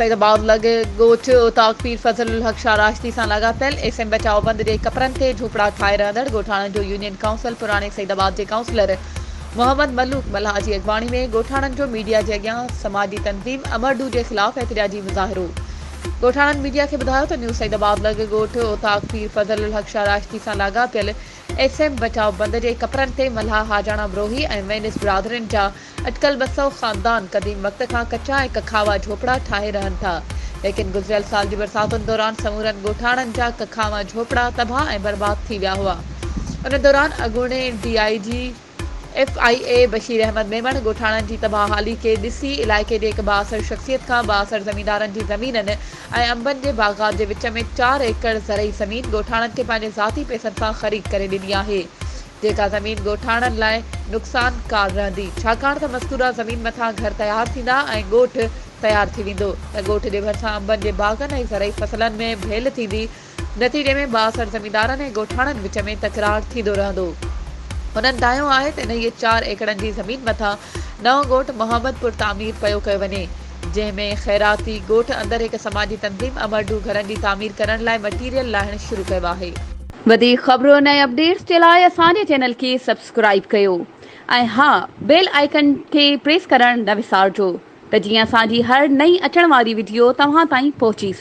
सईदाबाद लॻे ॻोठ उताक पीर फज़लुल हक शाह राशदी सां लाॻापियल एसएम बचाव बंद जे कपरनि ते झोपड़ा ठाहे रहंदड़ ॻोठाणनि जो यूनियन काउंसिल पुराणे सईदाबाद जे काउंसलर मोहम्मद मलूक मल्हा जी अॻवानी में ॻोठाणनि जो मीडिया जे अॻियां समाजी तंज़ीम अमरडू जे ख़िलाफ़ एहतिजाजी मुज़ाहिरो। ॻोठाणनि मीडिया खे ॿुधायो त न्यू सईदाबाद लॻे ॻोठ उताक पीर फज़लुल हक शाह राशदी सां लाॻापियल एसएम बचाव बंद जे कपरनि ते मल्हा हाजाणा ब्रोही ऐं वेनिस बिरादरनि जा अटकल 200 ख़ानदान क़दीम वक़्त खां कचा ऐं कखावा झोपड़ा ठाहे रहनि था, लेकिन गुज़िरियल साल जी बरसातुनि दौरान समूरनि ॻोठाणनि जा कखावा झोपड़ा तबाह ऐं बर्बाद थी विया हुआ। उन दौरान अॻूणे DIG FIA बशीर अहमद मेमण ॻोठाणनि जी तबाहहाली खे ॾिसी इलाइक़े जे हिकु बाअसर शख़्सियत खां बाअसर ज़मींदारनि जी ज़मीननि ऐं अंबनि जे बाग़ात जे विच में 4 एकड़ ज़रई ज़मीन ॻोठाणनि खे पंहिंजे ज़ाती पैसनि सां ख़रीद करे ॾिनी आहे, जेका ज़मीन ॻोठाणनि लाइ नुक़सानकार रहंदी छाकाणि त मज़कूरा ज़मीन मथां घर तयारु थींदा ऐं ॻोठ तयारु थी वेंदो त ॻोठ जे भरिसां अंबनि जे बाग़नि ऐं ज़रई फसलनि में भेल थींदी। नतीजे में बाअसर ज़मींदारनि ऐं ॻोठाणनि विच में तकरार थींदो रहंदो। उन्हनि दायो आहे त इन 4 एकड़नि जी ज़मीन मथां नओं ॻोठ मोहम्मदपुर तामीर पियो कयो वञे, जंहिंमें ख़ैराती ॻोठ अंदरि हिकु समाजी तंज़ीम अमरडू घरनि जी तामीर करण लाइ मटीरियल लाहिणु शुरू कयो आहे। वधीक ख़बरुनि ऐं अपडेट्स जे लाइ असांजे चैनल खे सब्सक्राइब कयो ऐं हा बेल आइकन खे प्रेस करणु न विसारिजो त जीअं असांजी हर नई अचण वारी वीडियो तव्हां ताईं पहुची सघे।